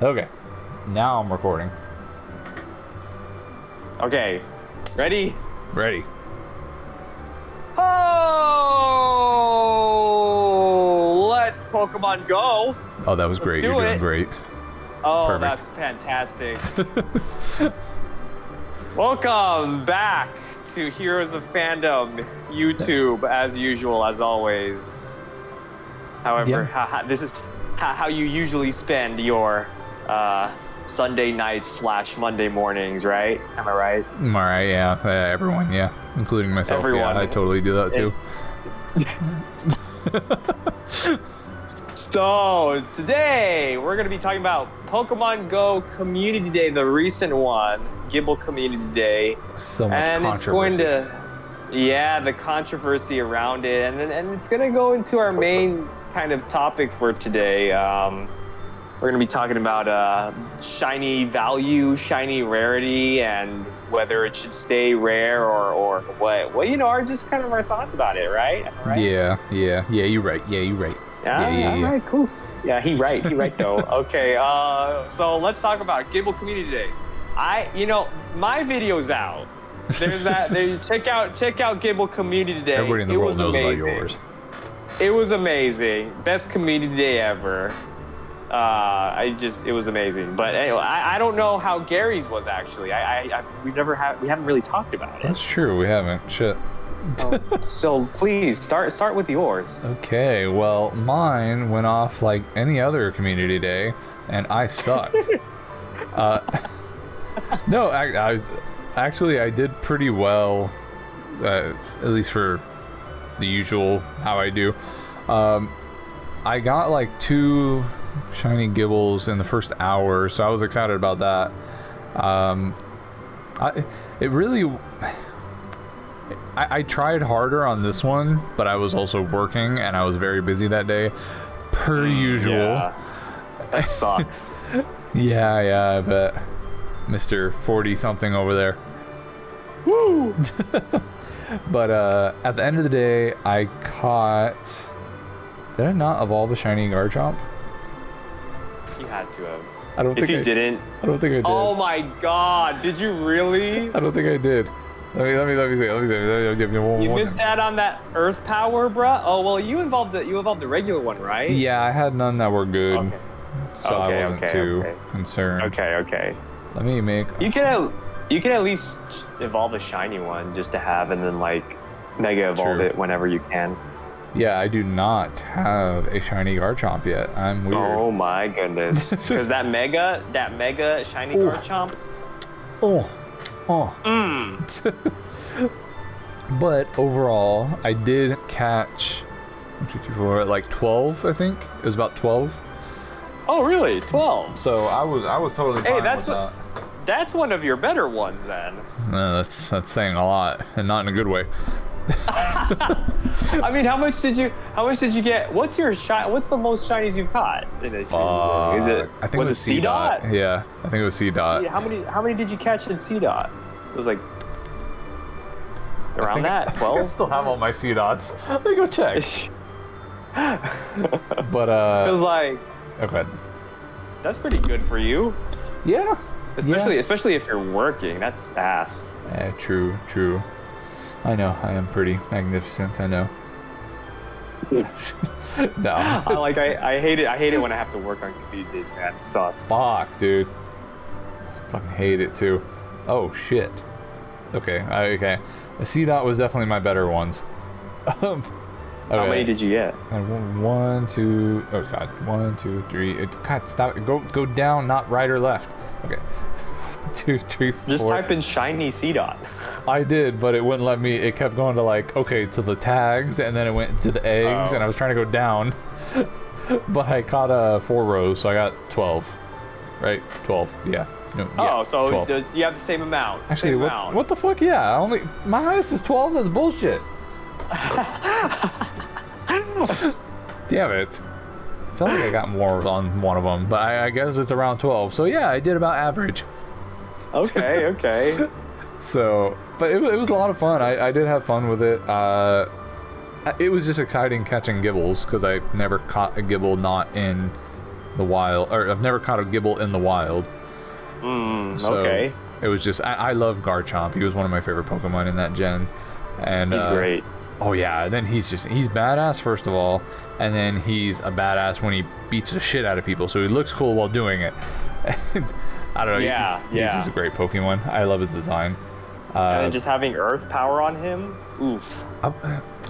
Okay. Now I'm recording. Okay. Ready? Ready. Oh! Let's Pokemon Go. Oh, that was great. You're doing great. Oh, Perfect. That's fantastic. Welcome back to Heroes of Fandom YouTube, as usual, as always. However, this is how you usually spend your Sunday nights / Monday mornings, right? Am I right? All right, yeah. Everyone, yeah. Including myself. Everyone. Yeah, I totally do that too. So, today, we're going to be talking about Pokemon Go Community Day, the recent one, Gible Community Day. So much and controversy. It's going to, the controversy around it. And it's going to go into our main kind of topic for today. We're going to be talking about shiny value, shiny rarity, and whether it should stay rare or what. Well, are just kind of our thoughts about it, right? Am I right? Yeah, you're right. Yeah. All right, cool. Yeah, he right though. Okay, so let's talk about Gible Community Day. My video's out. There's that. Check out Gible Community Day. Everybody in the world knows about yours. It was amazing. Best community day ever. It was amazing. But anyway, I don't know how Gary's was actually. We haven't really talked about it. That's true. We haven't. Shit. So please start with yours. Okay. Well, mine went off like any other community day, and I sucked. No, I did pretty well, at least for the usual how I do. I got like 2 shiny Gibles in the first hour, so I was excited about that. I tried harder on this one, but I was also working and I was very busy that day, per usual. Yeah, that sucks. Yeah, I bet. Mr. 40-something over there. Woo! But at the end of the day, I caught... Did I not evolve a shiny Garchomp? You had to have. I don't think If you didn't... I don't think I did. Oh my god, did you really? I don't think I did. Let me see. You missed out on that Earth Power, bruh? Oh, well, you evolved the regular one, right? Yeah, I had none that were good. Okay. So I wasn't too concerned. Okay. Let me make... You can at least evolve a shiny one just to have, and then like Mega Evolve it whenever you can. Yeah, I do not have a shiny Garchomp yet. I'm weird. Oh my goodness. Because that mega shiny Garchomp. Oh. But overall, I did catch 1, 2, 3, 4, like 12, I think. It was about 12. Oh, really? 12. So I was totally fine with that. That's one of your better ones then. No, that's saying a lot, and not in a good way. I mean, how much did you get? What's the most shinies you've caught in a I think it was C dot. Yeah, I think it was C dot. How many did you catch in C dot? It was like around that 12. I still have all my C dots. Let me go check. But it was like, okay, that's pretty good for you. Yeah. Especially if you're working. That's ass. Yeah, true. I know, I am pretty magnificent, I know. No. I hate it when I have to work on community days, man. It sucks. Fuck, dude. Fucking hate it too. Oh shit. Okay. The C dot was definitely my better ones. Okay. How many did you get? 1, 2. Oh god. 1, 2, 3. God, stop it. Go down, not right or left. Okay. 2, 3, 4. Just type in shiny C dot. I did, but it wouldn't let me. It kept going to to the tags, and then it went to the eggs, and I was trying to go down. But I caught 4 rows, so I got 12. Right? 12. Yeah. No, yeah, so 12. You have the same amount. Actually, what the fuck? Yeah, my highest is 12. That's bullshit. Damn it. I felt like I got more on one of them, but I guess it's around 12. So yeah, I did about average. Okay. So, but it was a lot of fun. I did have fun with it. It was just exciting catching Gibles, because I never caught a Gible not in the wild, or I've never caught a Gible in the wild. So Okay. it was just I love Garchomp. He was one of my favorite Pokemon in that gen, and He's great. Oh yeah, and then he's badass first of all, and then he's a badass when he beats the shit out of people. So he looks cool while doing it. I don't know. He's just a great Pokemon. I love his design. And then just having Earth power on him. Oof.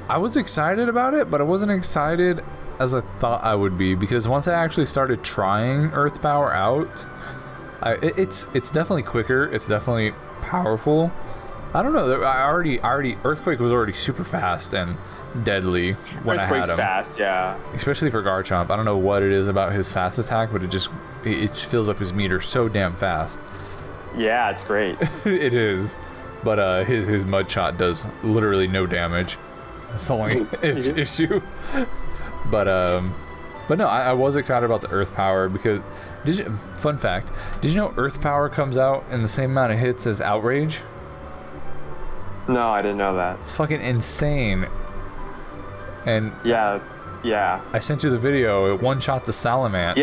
I was excited about it, but I wasn't excited as I thought I would be, because once I actually started trying Earth power out, it's definitely quicker. It's definitely powerful. I don't know. Earthquake was already super fast and deadly when I had him. Earthquake's fast, yeah. Especially for Garchomp. I don't know what it is about his fast attack, but it fills up his meter so damn fast. Yeah, it's great. It is. But his mud shot does literally no damage. That's the only issue. But no, I was excited about the Earth power because fun fact, did you know Earth power comes out in the same amount of hits as Outrage? No, I didn't know that. It's fucking insane. And yeah. I sent you the video. It one shot the Salamence.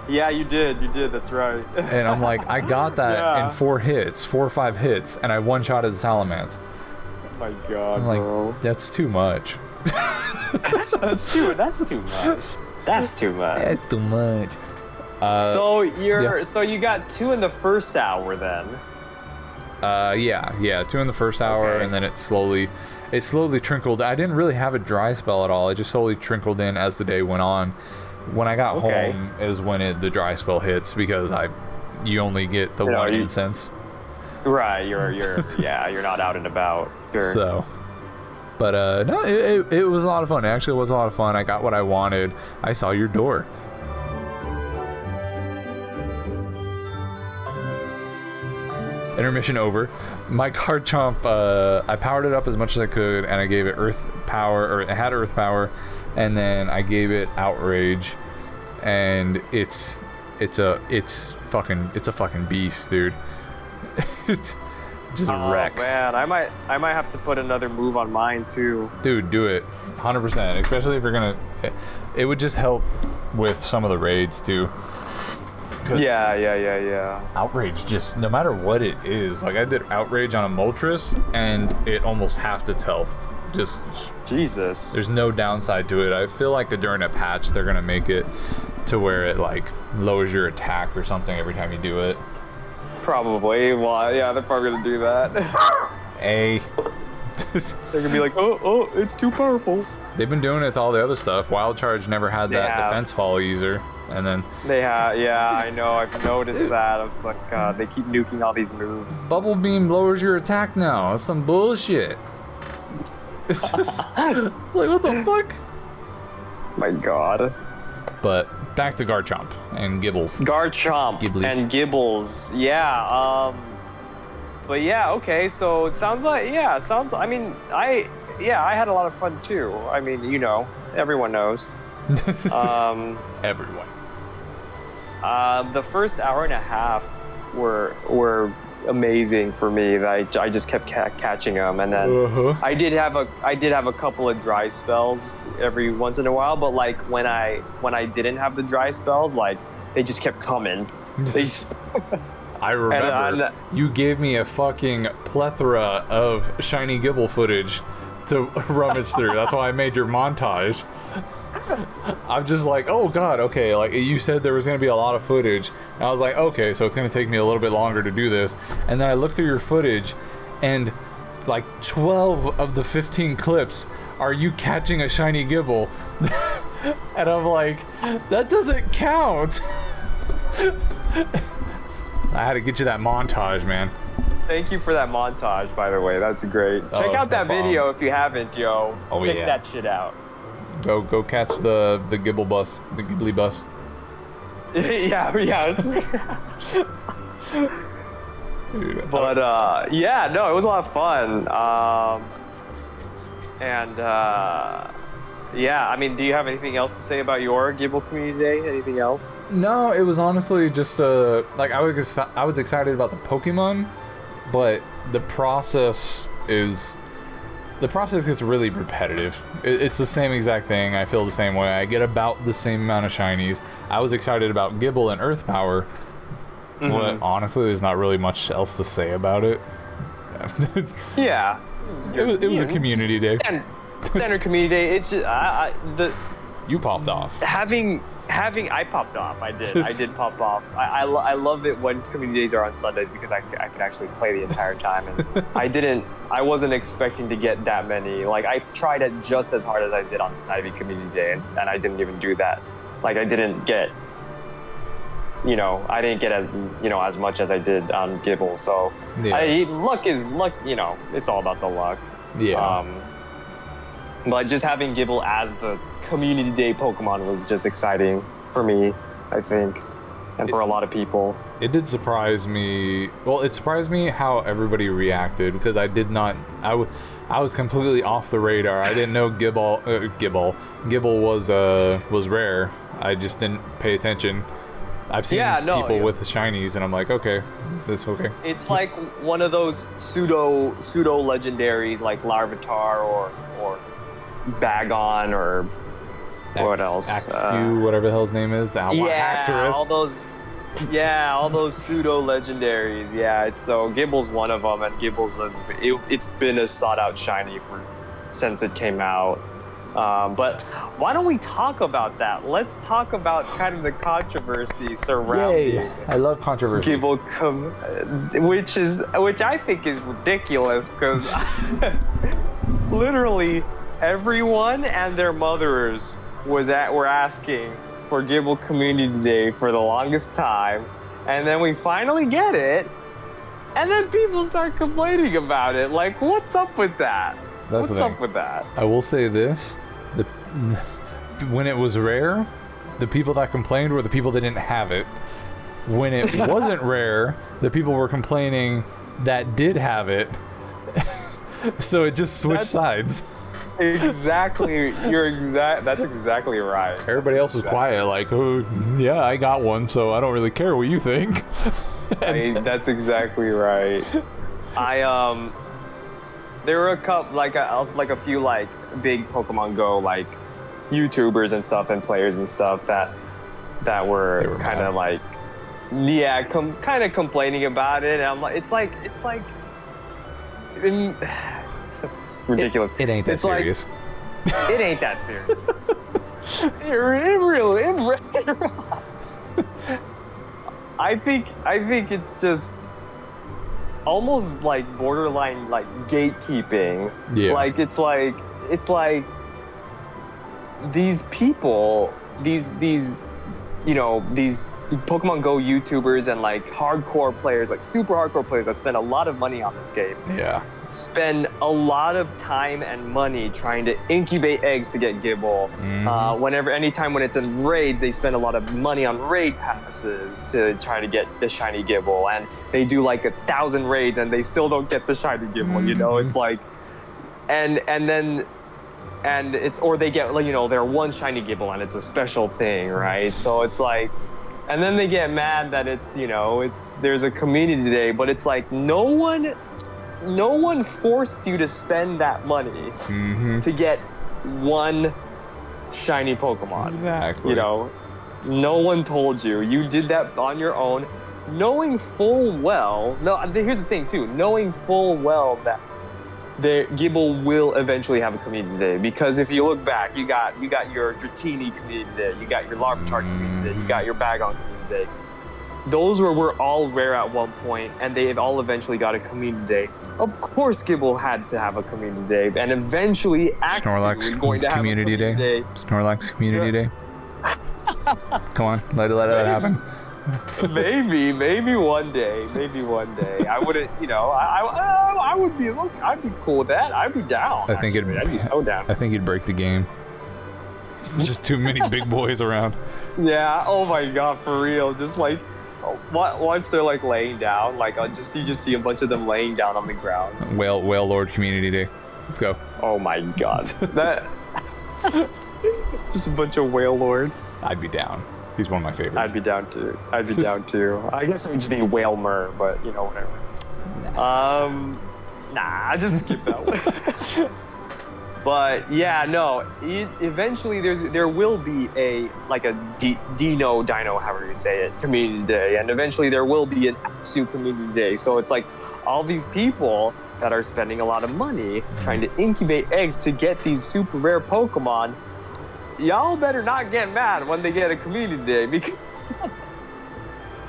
Yeah, you did. That's right. And I'm like, I got that in 4 or 5 hits, and I one shot as a Salamence. Oh my god, I'm like, bro. that's too much. That's too much. That's too much. That's too much. So you got 2 in the first hour then. Yeah, 2 in the first hour, and then it slowly trickled. I didn't really have a dry spell at all. It just slowly trickled in as the day went on. When I got home is when the dry spell hits, because you only get the one incense. Right, you're not out and about. Sure. So, but no, it was a lot of fun. It actually was a lot of fun. I got what I wanted. I saw your door. Intermission over. My Garchomp, I powered it up as much as I could, and I gave it Earth power, or it had Earth power, and then I gave it Outrage, and it's a fucking beast, dude. It just wrecks. Oh man, I might have to put another move on mine too. Dude, do it, 100%. Especially if you're gonna, it would just help with some of the raids too. Yeah. Outrage, just no matter what it is, like I did Outrage on a Moltres and it almost halved its health. Just Jesus. There's no downside to it. I feel like during a patch they're gonna make it to where it like lowers your attack or something every time you do it. Probably. Well, yeah, they're probably gonna do that. They're gonna be like, oh, it's too powerful. They've been doing it to all the other stuff. Wild Charge never had that defense fall user. And then they have, I know, I've noticed that. I was like, they keep nuking all these moves. Bubble Beam lowers your attack now. That's some bullshit. It's just like, what the fuck? My god. But back to Garchomp and Gibbles. Garchomp and Gibbles. Yeah. But yeah, okay. So it sounds like, I mean, I had a lot of fun too. I mean, everyone knows. Everyone. The first hour and a half were amazing for me. I just kept catching them, and then I did have a couple of dry spells every once in a while. But like when I didn't have the dry spells, like they just kept coming. I remember you gave me a fucking plethora of shiny Gible footage to rummage through. That's why I made your montage. I'm just like, oh god, okay, like you said there was going to be a lot of footage, and I was like, okay, so it's going to take me a little bit longer to do this. And then I looked through your footage, and like 12 of the 15 clips are you catching a shiny Gible. And I'm like, that doesn't count. I had to get you that montage, man. Thank you for that montage, by the way. That's great. Check out that video if you haven't, yo. Check that shit out. Go catch the Gible bus, the Ghibli bus. yeah. Dude, but no, it was a lot of fun. I mean, do you have anything else to say about your Gible Community Day? Anything else? No, it was honestly just like I was excited about the Pokemon, but the process is the process gets really repetitive. It's the same exact thing. I feel the same way. I get about the same amount of shinies. I was excited about Gible and Earth Power, but honestly, there's not really much else to say about it. Yeah. It was a community day. Standard community day. It's just, You popped off. I popped off. I did pop off. I love it when community days are on Sundays because I could actually play the entire time, and I wasn't expecting to get that many. Like, I tried it just as hard as I did on Snivy community day, and I didn't even do that. Like, I didn't get as much as I did on Gible. So luck is luck. It's all about the luck. Yeah. But just having Gible as the community day Pokemon was just exciting for me, I think, and for a lot of people. It did surprise me. Well, it surprised me how everybody reacted, because I did not. I was completely off the radar. I didn't know Gible was rare. I just didn't pay attention. I've seen people with the shinies, and I'm like, okay, is this okay? It's like one of those pseudo-legendaries, like Larvitar or Bagon or what else? Axew, whatever the hell his name is. Haxorus. all those pseudo-legendaries. Yeah, Gible's one of them, and Gible's it's been a sought-out shiny since it came out. But why don't we talk about that? Let's talk about kind of the controversy surrounding. I love controversy. Gible which I think is ridiculous, because literally everyone and their mothers were asking for Gible Community Day for the longest time, and then we finally get it, and then people start complaining about it. Like, what's up with that? What's up with that? I will say this. When it was rare, the people that complained were the people that didn't have it. When it wasn't rare, the people were complaining that did have it. So it just switched sides. Exactly. That's exactly right. Everybody else was quiet, like, oh, yeah, I got one, so I don't really care what you think. That's exactly right. There were a couple, like a few like big Pokemon Go like YouTubers and stuff and players and stuff that were kind of like, kind of complaining about it. And I'm like, it's ridiculous. It ain't that serious. It ain't that serious. It really. I think it's just almost like borderline like gatekeeping. Yeah. Like it's like these people, these Pokemon Go YouTubers and like hardcore players, like super hardcore players that spend a lot of money on this game. Yeah. Spend a lot of time and money trying to incubate eggs to get Gible. Anytime when it's in raids, they spend a lot of money on raid passes to try to get the shiny Gible, and they do like 1,000 raids and they still don't get the shiny Gible. It's like, and it's, or they get their one shiny Gible and it's a special thing, right? So it's like, and then they get mad that there's a community day, but it's like no one forced you to spend that money to get one shiny Pokemon. Exactly. No one told you. You did that on your own, knowing full well. No, here's the thing too. Knowing full well that the Gible will eventually have a community day, because if you look back, you got your Dratini community day, you got your Larvitar community day, you got your Bagon community day. Those were all rare at one point, and they all eventually got a community day. Of course, Gible had to have a community day, and eventually Axew was going to have a community day. Snorlax community day. Come on, let it happen. Maybe one day. I wouldn't, I'd be cool with that. I'd be down. I'd be so down. I think you'd break the game. It's just too many big boys around. Yeah. Oh my God, for real. Just like, once they're like laying down, like you just see a bunch of them laying down on the ground. Whale Lord community day. Let's go. Oh my God. That. Just a bunch of Whale Lords. I'd be down. He's one of my favorites. I'd be down too. I guess it would just be Whale Mer, but whatever. Nah. Nah, just skip that one. But yeah, no. Eventually, there will be a Dino, however you say it, community day, and eventually there will be an Apsu community day. So it's like all these people that are spending a lot of money trying to incubate eggs to get these super rare Pokemon. Y'all better not get mad when they get a community day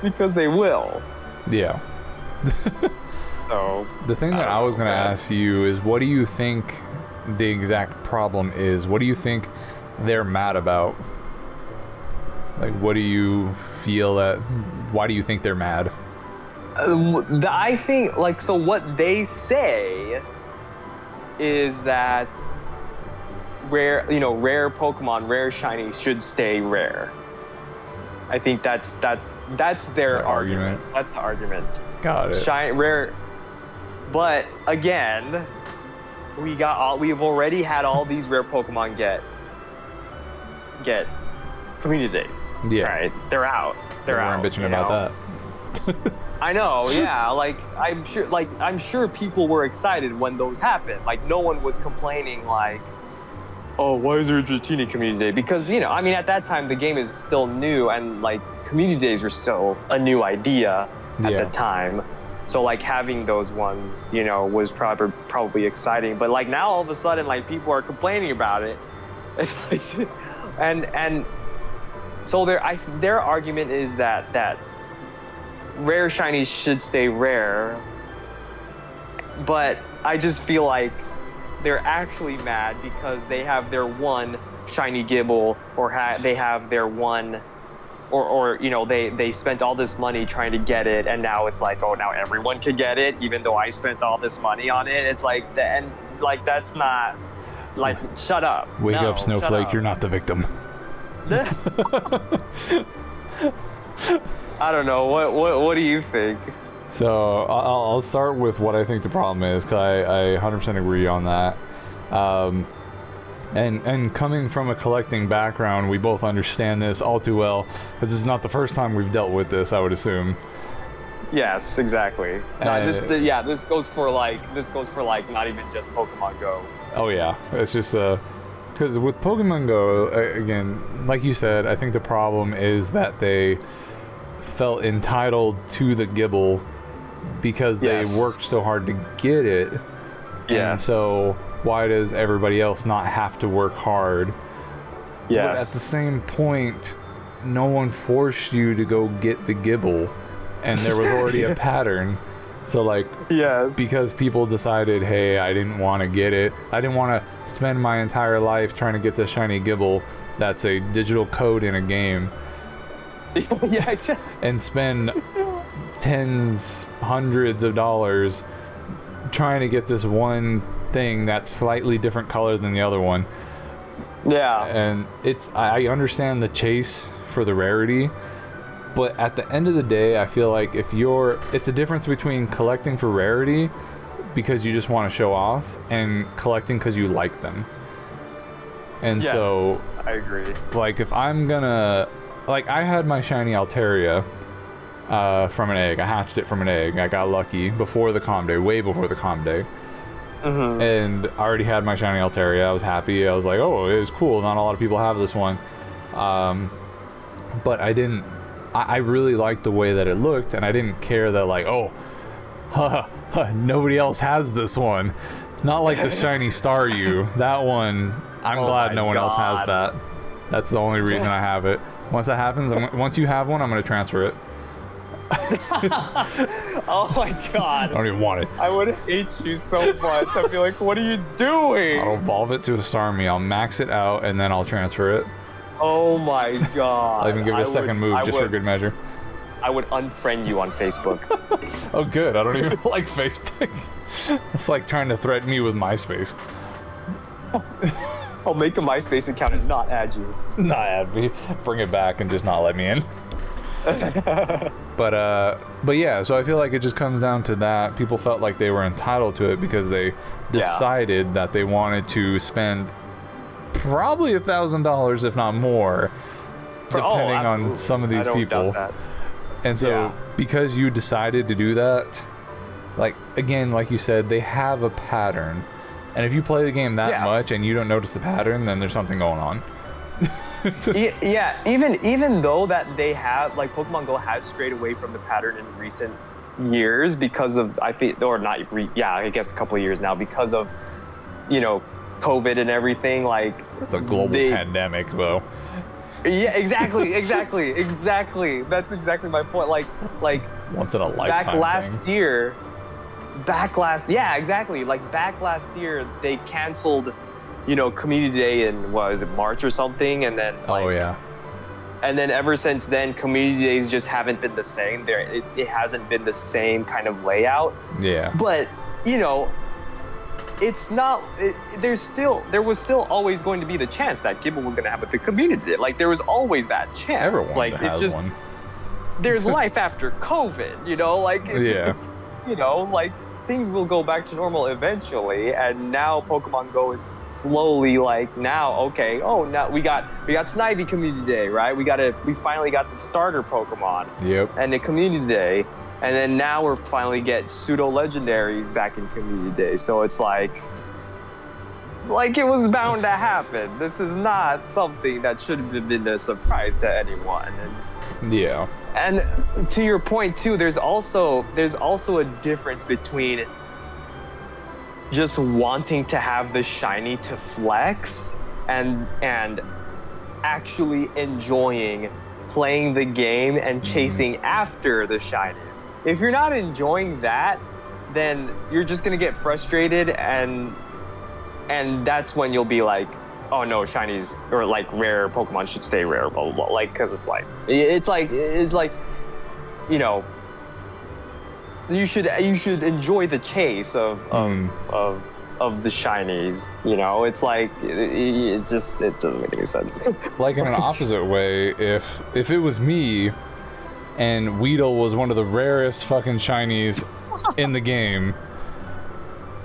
because they will. Yeah. So the thing that I was going to ask you is, what do you think the exact problem is? What do you think they're mad about? Like, what do you feel that? Why do you think they're mad? I think, so what they say is that rare Pokemon, rare shiny should stay rare. I think that's their argument. That's the argument. Got it. Rare, but again, we've already had all these rare Pokemon get community days. Yeah. Right. They're out. They're out. We're bitching about that. I know, yeah. I'm sure people were excited when those happened. Like, no one was complaining like, oh, why is there a Dratini community day? Because, at that time the game is still new, and like community days were still a new idea at the time. So like having those ones, was probably exciting. But like now all of a sudden, like people are complaining about it. and so their argument is that rare shinies should stay rare, but I just feel like they're actually mad because they have their one shiny Gible, or they have their one, or they spent all this money trying to get it, and now it's like, oh, now everyone could get it, even though I spent all this money on it. It's like, that's not, like, shut up. Wake up, Snowflake, you're not the victim. I don't know. What do you think? So I'll start with what I think the problem is, because I 100% agree on that. And coming from a collecting background, we both understand this all too well. This is not the first time we've dealt with this, I would assume. Yes, exactly. This goes for like not even just Pokemon Go. Oh yeah, it's just because with Pokemon Go, again, like you said, I think the problem is that they felt entitled to the Gible because they worked so hard to get it. Yes. And so why does everybody else not have to work hard? Yes. But at the same point, no one forced you to go get the Gible, and there was already a pattern. So like, because people decided, hey, I didn't want to get it. I didn't want to spend my entire life trying to get the shiny Gible that's a digital code in a game. And spend tens, hundreds of dollars trying to get this one thing that's slightly different color than the other one. Yeah. And I understand the chase for the rarity, but at the end of the day, I feel like it's a difference between collecting for rarity because you just want to show off and collecting because you like them. And so I agree. Like, if I'm gonna, like, I had my shiny Altaria from an egg. I hatched it from an egg. I got lucky before the comm day, way before the comm day. Mm-hmm. And I already had my shiny Altaria. I was happy. I was like, oh, it was cool. Not a lot of people have this one. But I really liked the way that it looked, and I didn't care that, like, oh, nobody else has this one. Not like the shiny Staryu. That one, I'm glad no one else has that. That's the only reason I have it. Once that happens, once you have one, I'm going to transfer it. Oh my god. I don't even want it. I would hate you so much. I'd be like, what are you doing? I'll evolve it to a Starmie. I'll max it out, and then I'll transfer it. Oh my god. I'll even give it a second move just for good measure. I would unfriend you on Facebook. Oh good, I don't even like Facebook. It's like trying to threaten me with MySpace. I'll make a MySpace account and not add you. Not add me. Bring it back and just not let me in. But yeah, so I feel like it just comes down to that. People felt like they were entitled to it because they decided that they wanted to spend probably $1,000, if not more, depending on some of these people. And so because you decided to do that, like, again, like you said, they have a pattern. And if you play the game that much and you don't notice the pattern, then there's something going on. Yeah, even though that they have, like, Pokemon Go has strayed away from the pattern in recent years because of, I guess a couple of years now, because of, you know, COVID and everything, like... It's a global pandemic, though. Yeah, exactly. That's exactly my point. Like once in a lifetime back last year, they canceled, you know, Community Day in, was it March or something, and then and then ever since then, Community Days just haven't been the same. It hasn't been the same kind of layout. Yeah. But, you know, it's not. There was still always going to be the chance that Gible was going to have a big Community Day. Like, there was always that chance. Everyone like has one. There's life after COVID, you know. Like, you know, like, things will go back to normal eventually. And now Pokemon Go is slowly like, now we got Snivy Community Day, right? We finally got the starter Pokemon. Yep. And the Community Day. And then now we're finally get Pseudo-Legendaries back in Community Day. So it's like it was bound to happen. This is not something that should have been a surprise to anyone. And to your point too, there's also a difference between just wanting to have the shiny to flex and actually enjoying playing the game and chasing after the shiny. If you're not enjoying that, then you're just gonna get frustrated, and that's when you'll be like, oh no, shinies or like rare Pokemon should stay rare, blah blah blah. Like, because it's like, you know, you should enjoy the chase of the shinies. You know, it's like it doesn't make any sense. Like, in an opposite way, if it was me, and Weedle was one of the rarest fucking shinies in the game,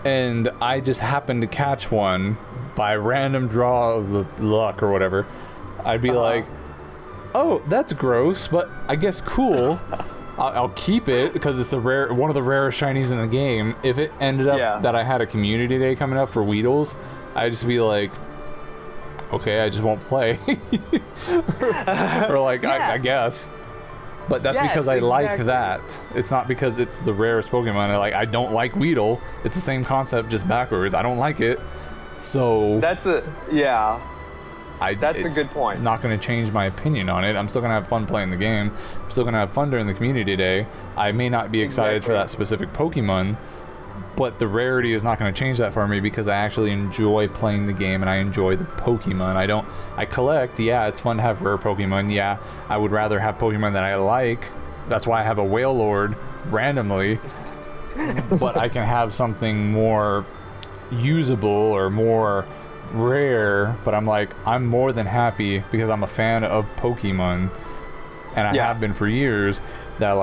and I just happened to catch one by random draw of the luck or whatever, I'd be like, oh, that's gross, but I guess cool. I'll keep it because it's one of the rarest shinies in the game. If it ended up that I had a Community Day coming up for Weedles, I'd just be like, okay, I just won't play. or like, I guess. But that's because I like that. It's not because it's the rarest Pokemon. I don't like Weedle. It's the same concept, just backwards. I don't like it. So that's a good point. Not going to change my opinion on it. I'm still going to have fun playing the game. I'm still going to have fun during the Community Day. I may not be excited for that specific Pokemon, but the rarity is not going to change that for me because I actually enjoy playing the game and I enjoy the Pokemon. I collect, it's fun to have rare Pokemon. Yeah, I would rather have Pokemon that I like. That's why I have a Wailord randomly. But I can have something more usable or more rare, but I'm more than happy because I'm a fan of Pokemon, and I have been for years, that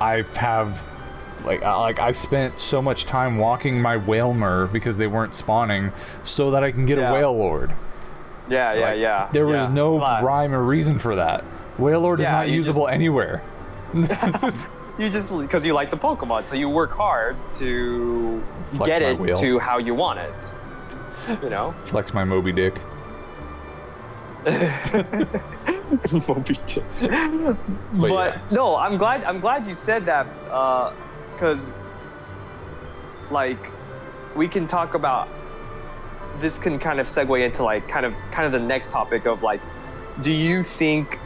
I spent so much time walking my Wailmer because they weren't spawning so that I can get a Wailord. There was no rhyme or reason for that. Wailord is not usable anywhere. You just, because you like the Pokemon, so you work hard to get it to how you want it. You know? Flex my Moby Dick. Moby Dick. But no, I'm glad you said that, because we can talk about this. Can kind of segue into kind of the next topic of do you think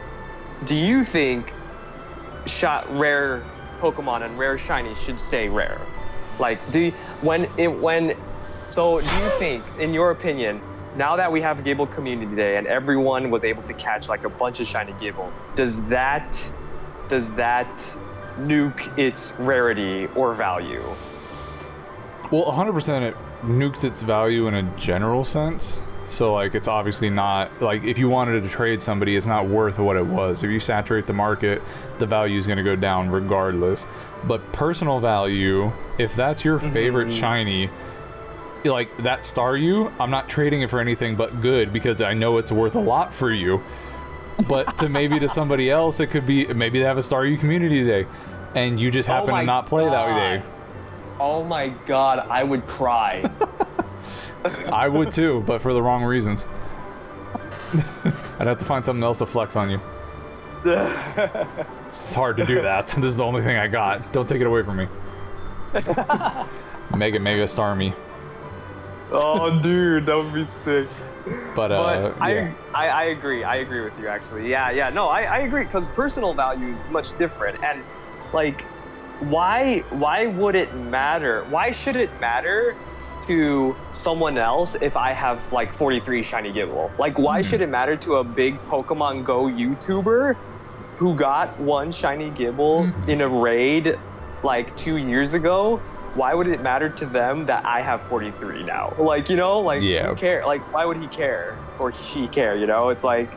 rare Pokemon and rare shinies should stay rare? Do you think, in your opinion, now that we have Gible Community Day and everyone was able to catch a bunch of shiny Gible, does that nuke its rarity or value? Well, 100% it nukes its value in a general sense. So it's obviously not, if you wanted to trade somebody, it's not worth what it was. If you saturate the market, the value is going to go down regardless. But personal value, if that's your favorite shiny, that Staryu, I'm not trading it for anything but good because I know it's worth a lot for you. But to somebody else, it could be, maybe they have a Staryu Community Day and you just happen to not play that day. Oh my god, I would cry. I would too, but for the wrong reasons. I'd have to find something else to flex on you. It's hard to do that. This is the only thing I got. Don't take it away from me. Mega star me. Oh, dude, that would be sick. But yeah. I agree. I agree with you, actually. Yeah. No, I agree, because personal value is much different. And, like, why would it matter? Why should it matter to someone else if I have, like, 43 shiny Gible? Like, why should it matter to a big Pokemon Go YouTuber who got one shiny Gible in a raid, like, 2 years ago? Why would it matter to them that I have 43 now? Like, you know, like, who care? Like, why would he care or she care? You know, it's like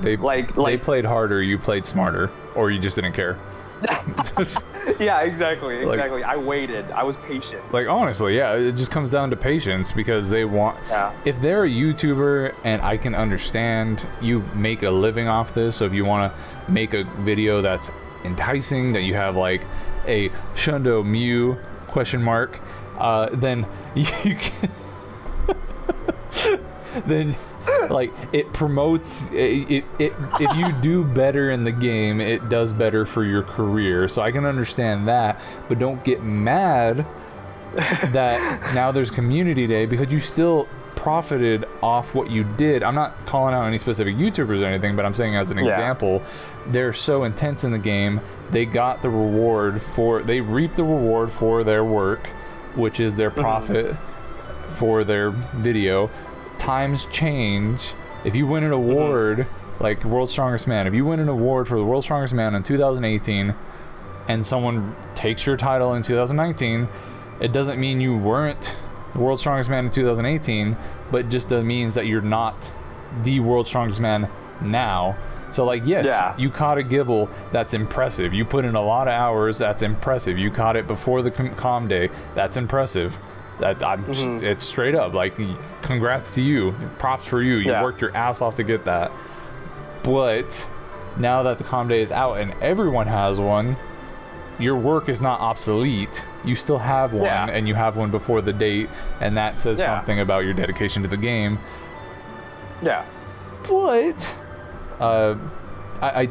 they played harder, you played smarter, or you just didn't care. Yeah, exactly. Like, I waited. I was patient. Like, honestly, yeah, it just comes down to patience, because they want. Yeah. If they're a YouTuber, and I can understand you make a living off this, so if you want to make a video that's enticing, that you have like a Shundo Mew ? Then you can then like it promotes it if you do better in the game, it does better for your career. So I can understand that, but don't get mad that now there's community day, because you still profited off what you did. I'm not calling out any specific YouTubers or anything, but I'm saying as an example, they're so intense in the game, they got the reward they reaped the reward for their work, which is their profit for their video. Times change. If you win an award like World's Strongest Man, if you win an award for the World's Strongest Man in 2018 and someone takes your title in 2019, it doesn't mean you weren't the World's Strongest Man in 2018, but just means that you're not the World's Strongest Man now. So, like, yes, you caught a Gible, that's impressive. You put in a lot of hours, that's impressive. You caught it before the com day, that's impressive. It's straight up, like, congrats to you, props for you. You worked your ass off to get that. But now that the com day is out and everyone has one, your work is not obsolete. You still have one, and you have one before the date, and that says something about your dedication to the game. Yeah. But I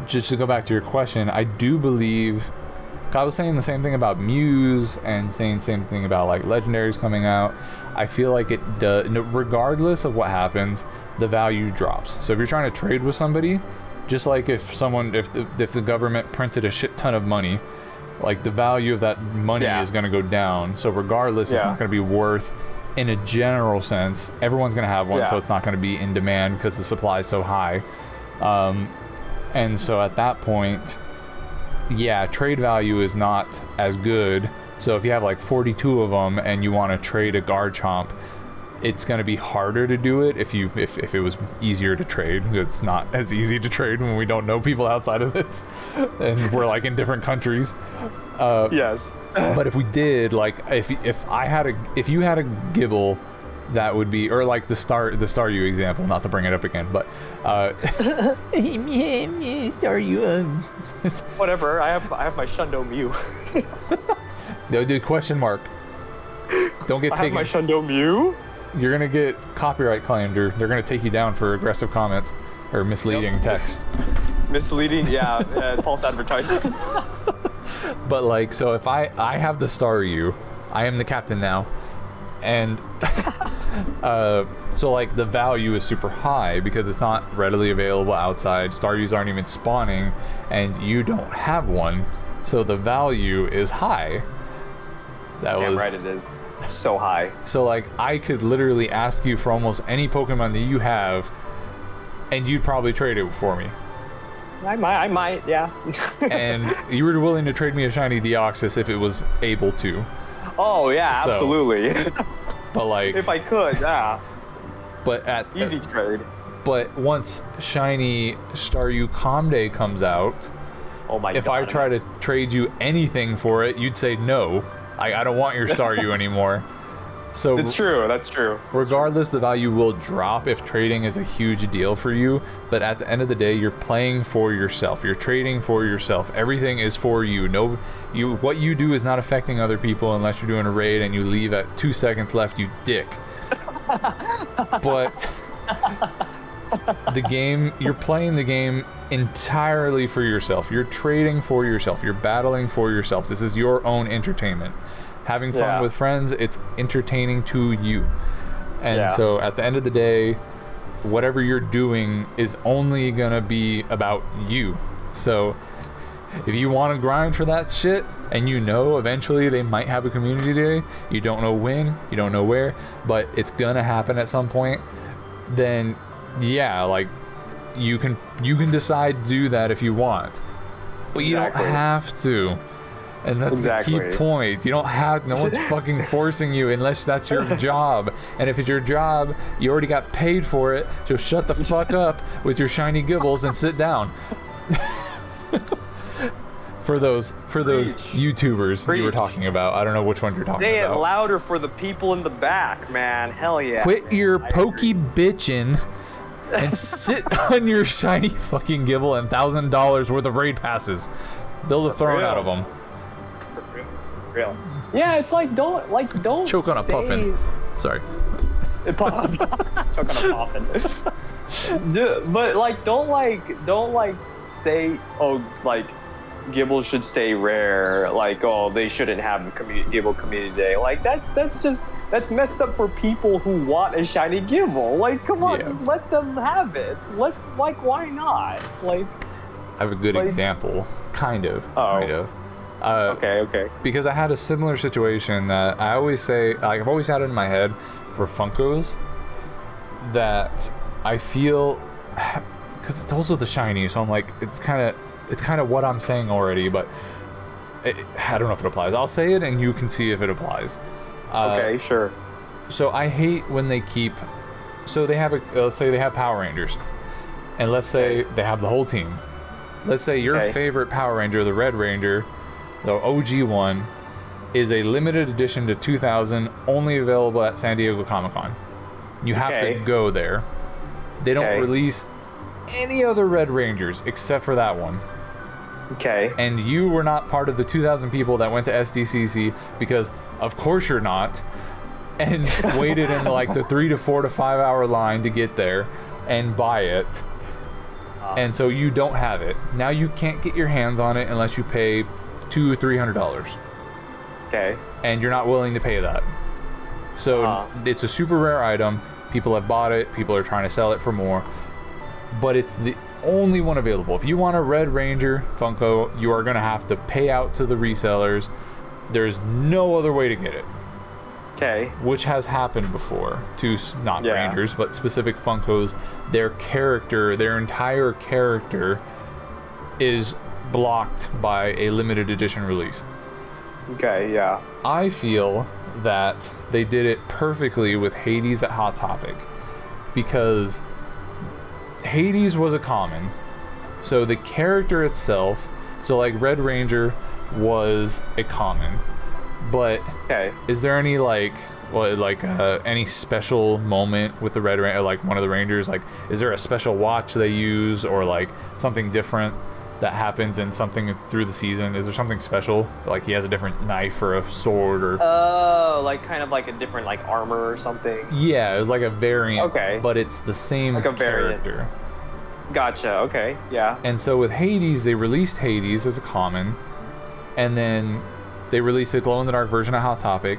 just to go back to your question, I do believe I was saying the same thing about Muse and saying the same thing about like legendaries coming out. I feel like it does, regardless of what happens, the value drops. So if you're trying to trade with somebody, just like if the government printed a shit ton of money, like the value of that money is going to go down. So regardless, it's not going to be worth, in a general sense, everyone's going to have one, so it's not going to be in demand because the supply is so high. And so at that point, trade value is not as good. So if you have like 42 of them and you want to trade a Garchomp, it's going to be harder to do it if it was easier to trade. It's not as easy to trade when we don't know people outside of this and we're like in different countries. Yes. But if we did, like, if you had a Gible, that would be, or like the Staryu example, not to bring it up again, but Staryu, whatever. I have my Shundo Mew. No, dude, question mark. Don't get taken. I have my Shundo Mew. You're gonna get copyright claimed, or they're gonna take you down for aggressive comments or misleading text. Misleading, false advertisement. But like, so if I have the Staryu, I am the captain now, and so like the value is super high because it's not readily available outside. Staryus aren't even spawning, and you don't have one, so the value is high. Damn right it is. So high. So like, I could literally ask you for almost any Pokemon that you have, and you'd probably trade it for me. I might, yeah. And you were willing to trade me a shiny Deoxys if it was able to. Oh yeah, So, absolutely. But like, if I could, yeah. But easy trade. But once shiny Staryu Com Day comes out, oh my god. If I try to trade you anything for it, you'd say no. I don't want your Staryu anymore. So It's true. That's true. regardless, the value will drop if trading is a huge deal for you. But at the end of the day, you're playing for yourself. You're trading for yourself. Everything is for you. What you do is not affecting other people unless you're doing a raid and you leave at 2 seconds left, you dick. But the game, you're playing the game entirely for yourself. You're trading for yourself. You're battling for yourself. This is your own entertainment. Having fun with friends, it's entertaining to you. And so at the end of the day, whatever you're doing is only gonna be about you. So if you want to grind for that shit and you know eventually they might have a community day, you don't know when, you don't know where, but it's gonna happen at some point, then yeah, like you can decide to do that if you want, but you don't have to. And that's the key point. You don't have, no one's fucking forcing you unless that's your job. And if it's your job, you already got paid for it, so shut the fuck up with your shiny Gibbles and sit down. For those YouTubers you were talking about, I don't know which ones you're talking about. Say it louder for the people in the back, man. Hell yeah. Quit your pokey bitching and sit on your shiny fucking Gibble and $1,000 worth of raid passes. Build a throne out of them. Real. Yeah, it's like don't choke on a puffin. Sorry. Choke on a puffin. But like don't say like Gible should stay rare. Like they shouldn't have a Gible Community Day. Like that's messed up for people who want a shiny Gible. Like come on, just let them have it. Why not? Like I have a good example. Kind of. Okay. Because I had a similar situation that I always say, like I've always had it in my head for Funkos, that I feel, because it's also the shiny, so I'm like, it's kind of what I'm saying already, but I don't know if it applies. I'll say it and you can see if it applies. Okay, sure. So I hate when they keep, so they have let's say they have Power Rangers, and let's say they have the whole team. Let's say your favorite Power Ranger, the Red Ranger, the OG one, is a limited edition to 2000, only available at San Diego Comic-Con. You have to go there. They don't release any other Red Rangers except for that one. Okay. And you were not part of the 2,000 people that went to SDCC because, of course, you're not, and waited in like the 3 to 4 to 5 hour line to get there and buy it. And so you don't have it. Now you can't get your hands on it unless you pay $200 or $300. Okay. And you're not willing to pay that. So it's a super rare item. People have bought it. People are trying to sell it for more. But it's the only one available. If you want a Red Ranger Funko, you are going to have to pay out to the resellers. There's no other way to get it. Okay. Which has happened before to not Rangers, but specific Funkos. Their character, their entire character is blocked by a limited edition release. Okay, yeah. I feel that they did it perfectly with Hades at Hot Topic, because Hades was a common. So the character itself, so like Red Ranger was a common, but is there any any special moment with the Red Ranger, like one of the Rangers? Like, is there a special watch they use, or like something different that happens in something through the season? Is there something special, like he has a different knife or a sword, or like kind of like a different like armor or something? Yeah, it's like a variant, but it's the same like a character variant. Gotcha. Okay, yeah. And so with Hades, they released Hades as a common, and then they released a glow-in-the-dark version of Hot Topic,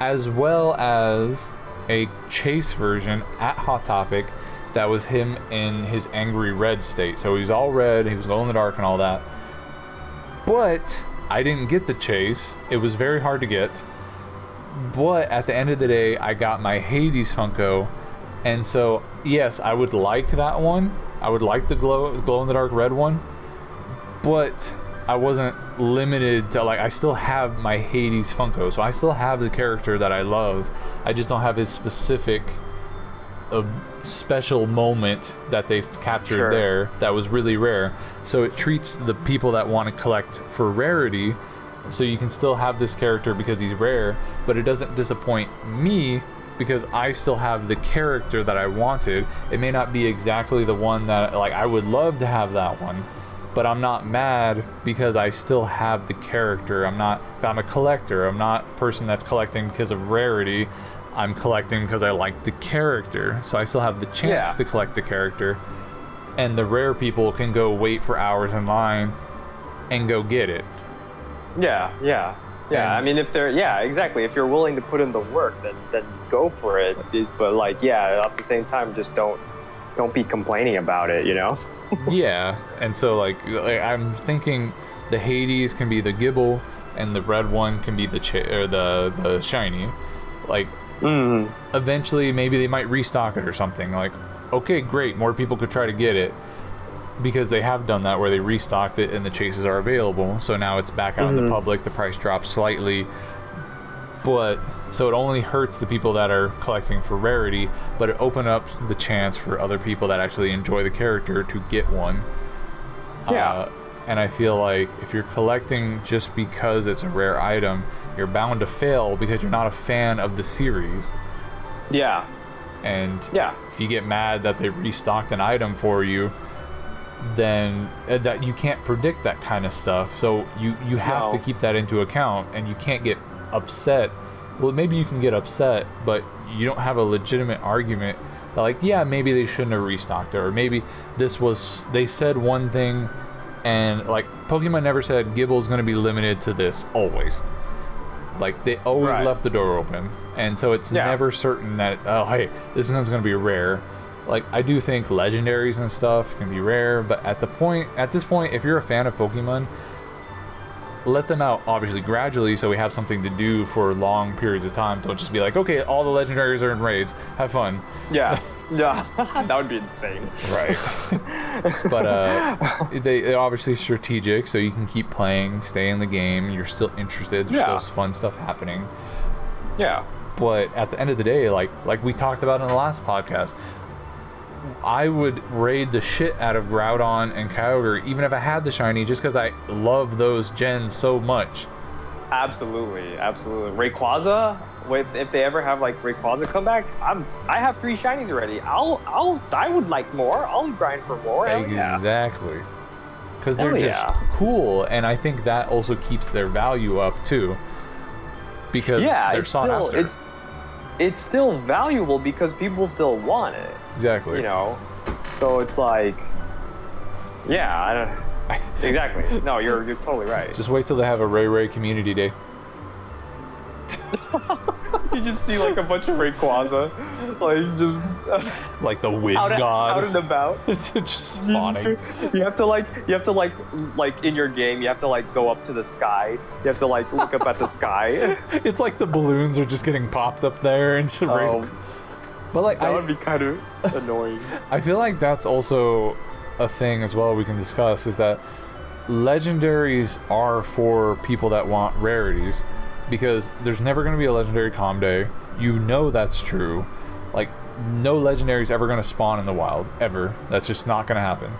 as well as a chase version at Hot Topic that was him in his angry red state. So he was all red, he was glow in the dark and all that. But I didn't get the chase. It was very hard to get. But at the end of the day, I got my Hades Funko. And so, yes, I would like that one. I would like the glow in the dark red one. But I wasn't limited to, like, I still have my Hades Funko. So I still have the character that I love. I just don't have his specific special moment that they've captured there that was really rare. So it treats the people that want to collect for rarity So you can still have this character because he's rare, but it doesn't disappoint me because I still have the character that I wanted. It may not be exactly the one that, like, I would love to have that one, but I'm not mad because I still have the character. I'm a collector. I'm not a person that's collecting because of rarity. I'm collecting because I like the character. So I still have the chance to collect the character. And the rare people can go wait for hours in line and go get it. Yeah. I mean, if they're exactly. If you're willing to put in the work, then go for it. But like, at the same time, just don't be complaining about it. You know? Yeah, and so like I'm thinking the Hades can be the Gible, and the red one can be the shiny. Like, eventually, maybe they might restock it or something. Like, okay, great, more people could try to get it. Because they have done that where they restocked it and the chases are available. So now it's back out in the public. The price drops slightly. But so it only hurts the people that are collecting for rarity, but it opens up the chance for other people that actually enjoy the character to get one. Yeah. And I feel like if you're collecting just because it's a rare item, you're bound to fail because you're not a fan of the series. Yeah. And if you get mad that they restocked an item for you, then that you can't predict that kind of stuff. So you have to keep that into account, and you can't get upset. Well, maybe you can get upset, but you don't have a legitimate argument that, like, maybe they shouldn't have restocked it, or maybe they said one thing, and like Pokemon never said Gible's going to be limited to this always. Like, they always left the door open, and so it's never certain that, oh hey, this one's going to be rare. Like, I do think legendaries and stuff can be rare, but at this point, if you're a fan of Pokemon, let them out, obviously, gradually, so we have something to do for long periods of time. Don't just be like, okay, all the legendaries are in raids, have fun. Yeah, that would be insane. Right. But they're obviously strategic, so you can keep playing, stay in the game, you're still interested, there's still fun stuff happening. Yeah. But at the end of the day, like we talked about in the last podcast, I would raid the shit out of Groudon and Kyogre, even if I had the shiny, just because I love those gens so much. Absolutely. Rayquaza, if they ever have like Rayquaza come back, I have 3 shinies already. I would like more. I'll grind for more. Exactly. Because they're just cool, and I think that also keeps their value up too. Because they're sought after. It's still valuable because people still want it. Exactly. You know, so it's like, I don't. Exactly. No, you're totally right. Just wait till they have a Ray Community Day. You just see like a bunch of Rayquaza, like just like the wind god out and about. It's just spawning. You have to like in your game, you have to like go up to the sky. You have to like look up at the sky. It's like the balloons are just getting popped up there and but like that would be kind of annoying. I feel like that's also a thing as well we can discuss, is that legendaries are for people that want rarities, because there's never going to be a legendary calm day. You know that's true. Like, no legendary is ever going to spawn in the wild, ever. That's just not going to happen.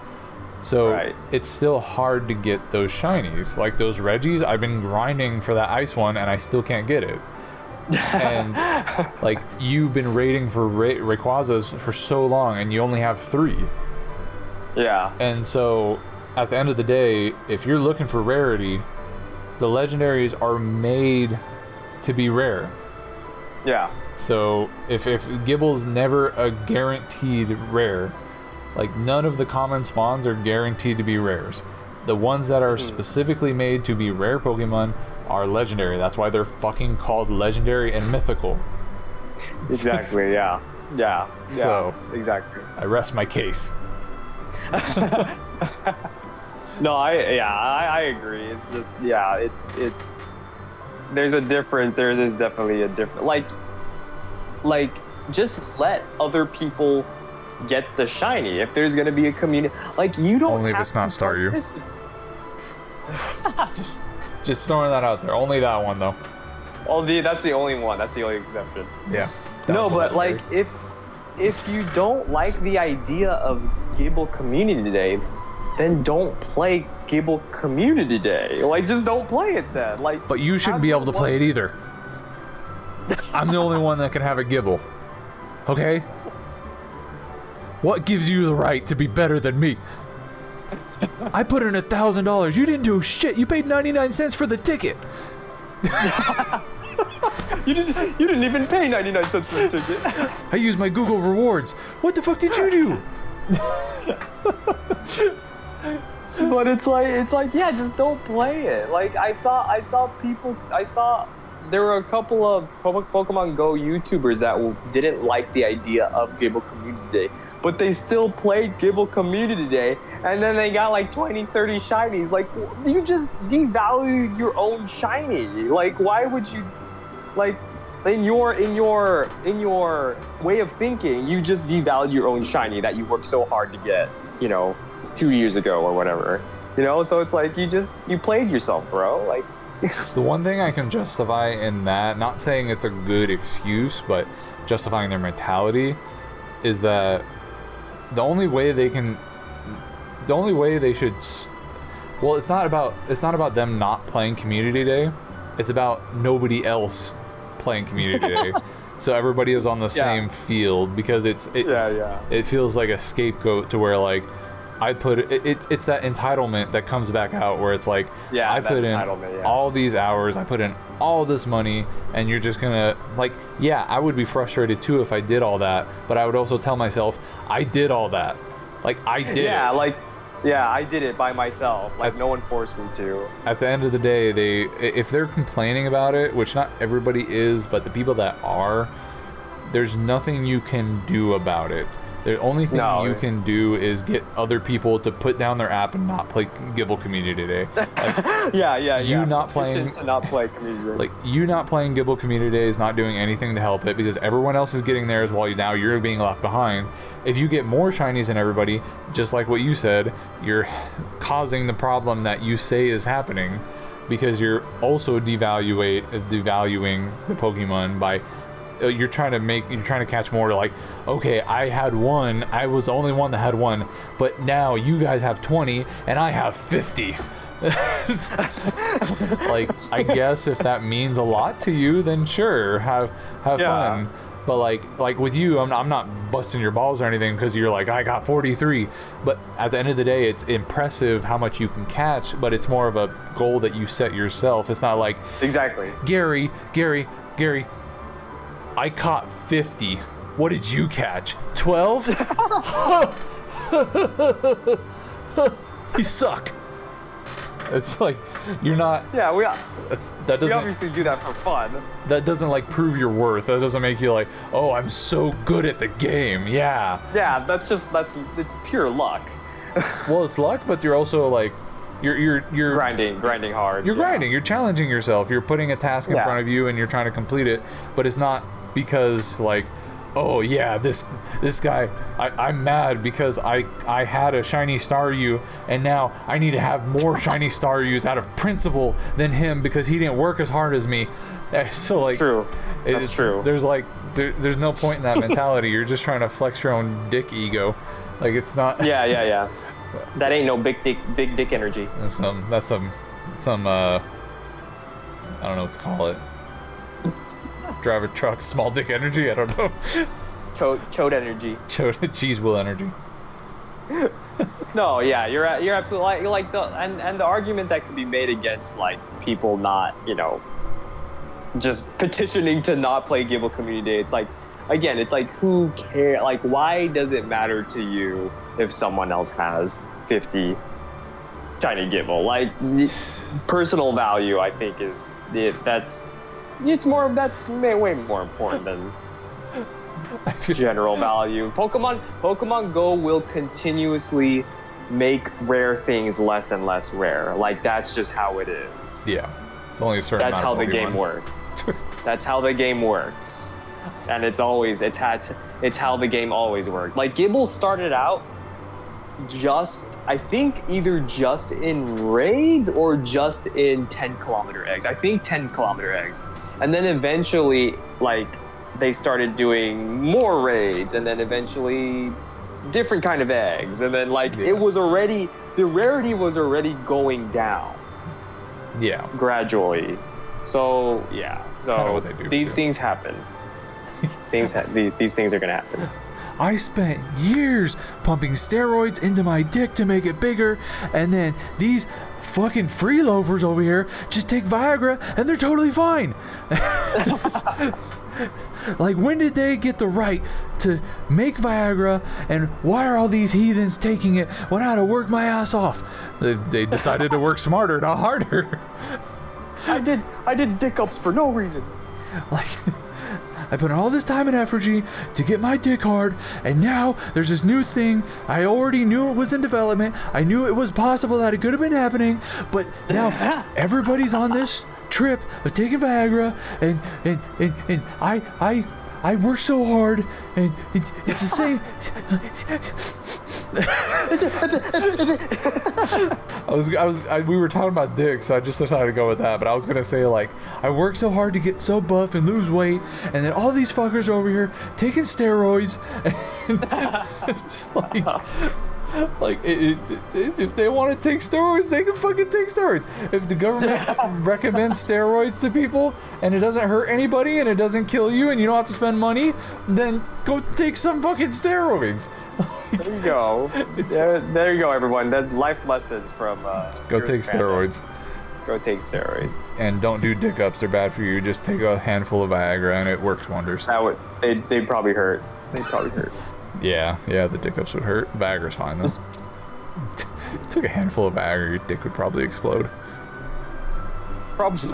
So it's still hard to get those shinies. Like those Reggies, I've been grinding for that ice one and I still can't get it. And like, you've been raiding for Rayquazas for so long and you only have 3. Yeah. And so at the end of the day, if you're looking for rarity, the legendaries are made to be rare. Yeah. So if Gible's never a guaranteed rare, like none of the common spawns are guaranteed to be rares. The ones that are specifically made to be rare Pokemon are legendary. That's why they're fucking called legendary and mythical. Exactly. Yeah. So exactly. I rest my case. No, I agree. It's just it's there's definitely a different like just let other people get the shiny. If there's gonna be a community, like, you don't only if it's not Staryu. just throwing that out there. Only that one though. That's the only one. That's the only exception. Yeah. No, but legendary. Like if you don't like the idea of Gible Community today, then don't play Gible Community Day. Like, just don't play it then. Like, but you shouldn't be able to play it either. I'm the only one that can have a Gible. Okay? What gives you the right to be better than me? I put in $1,000. You didn't do shit. You paid 99 cents for the ticket. You didn't even pay 99 cents for the ticket. I used my Google rewards. What the fuck did you do? But it's like yeah, just don't play it. Like I saw there were a couple of Pokemon Go YouTubers that didn't like the idea of Gible Community Day, but they still played Gible Community Day, and then they got like 20, 30 shinies. Like, you just devalued your own shiny. Like, why would you, like, in your way of thinking, you just devalued your own shiny that you worked so hard to get, 2 years ago or whatever. So it's like you played yourself, bro. Like, the one thing I can justify in that, not saying it's a good excuse, but justifying their mentality, is that the only way they should, well, it's not about them not playing Community Day. It's about nobody else playing Community Day. So everybody is on the same field, because it feels like a scapegoat to where, like, it's that entitlement that comes back out, where it's like, I put in all these hours, I put in all this money, and you're just gonna, like, I would be frustrated too if I did all that, but I would also tell myself, I did all that. Like, I did it. I did it by myself. Like, no one forced me to. At the end of the day, if they're complaining about it, which not everybody is, but the people that are, there's nothing you can do about it. The only thing you can do is get other people to put down their app and not play Gible Community Day. Like, you not playing to not play Community Day. Like, you not playing Gible Community Day is not doing anything to help it, because everyone else is getting theirs while now you're being left behind. If you get more shinies than everybody, just like what you said, you're causing the problem that you say is happening, because you're also devaluing the Pokemon by you're trying to catch more. Like, okay, I had one, I was the only one that had one, but now you guys have 20 and I have 50. Like, I guess if that means a lot to you, then sure, have fun. But like with you, I'm not busting your balls or anything, because you're like, I got 43. But at the end of the day, it's impressive how much you can catch, but it's more of a goal that you set yourself. It's not like, exactly, Gary, I caught 50. What did you catch? 12? You suck. It's like, you're not. Yeah, we obviously do that for fun. That doesn't, like, prove your worth. That doesn't make you like, oh, I'm so good at the game. Yeah. Yeah, it's pure luck. Well, it's luck, but you're also like, you're grinding hard. You're grinding. You're challenging yourself. You're putting a task in front of you and you're trying to complete it. But it's not because, like, oh yeah, this guy, I'm mad because I had a shiny Staryu and now I need to have more shiny Staryus out of principle than him because he didn't work as hard as me. So, like, that's true. There's like there's no point in that mentality. You're just trying to flex your own dick ego. Like, it's not. Yeah. That ain't no big dick energy. That's some I don't know what to call it. Drive a truck, small dick energy. I don't know. Chode energy. Cheese wheel energy. No, yeah, you're absolutely like the argument that could be made against, like, people not, just petitioning to not play Gible Community Day. It's like, again, it's like, who cares? Like, why does it matter to you if someone else has 50 shiny Gible? Like, personal value, I think, is that's way more important than general value. Pokemon Go will continuously make rare things less and less rare. Like, that's just how it is. Yeah, it's only a certain. That's how the game works. That's how the game works, and it's how the game always worked. Like, Gible started out I think either just in raids or just in 10-kilometer eggs. I think 10-kilometer eggs. And then eventually, like, they started doing more raids, and then eventually different kind of eggs. And then, like, it was already the rarity was already going down. Yeah. Gradually. So yeah. So what they do, these too. things happen. These things are gonna happen. I spent years pumping steroids into my dick to make it bigger, and then these fucking freeloafers over here just take Viagra and they're totally fine. Like, when did they get the right to make Viagra, and why are all these heathens taking it when I had to work my ass off? They decided to work smarter, not harder. I did dick ups for no reason. Like, I put in all this time and effort to get my dick hard, and now there's this new thing. I already knew it was in development. I knew it was possible that it could have been happening, but now everybody's on this trip of taking Viagra, and I work so hard, and it's the same. We were talking about dicks, so I just decided to go with that. But I was gonna say, like, I work so hard to get so buff and lose weight, and then all these fuckers over here taking steroids, and it's if they want to take steroids, they can fucking take steroids. If the government recommends steroids to people and it doesn't hurt anybody and it doesn't kill you and you don't have to spend money, then go take some fucking steroids. There you go. There you go, everyone. That's life lessons from. Go take steroids. Go take steroids. And don't do dick ups; they're bad for you. Just take a handful of Viagra and it works wonders. They'd probably hurt. They'd probably hurt. Yeah, the dick ups would hurt. Viagra's fine though. Took a handful of Viagra, your dick would probably explode. Probably.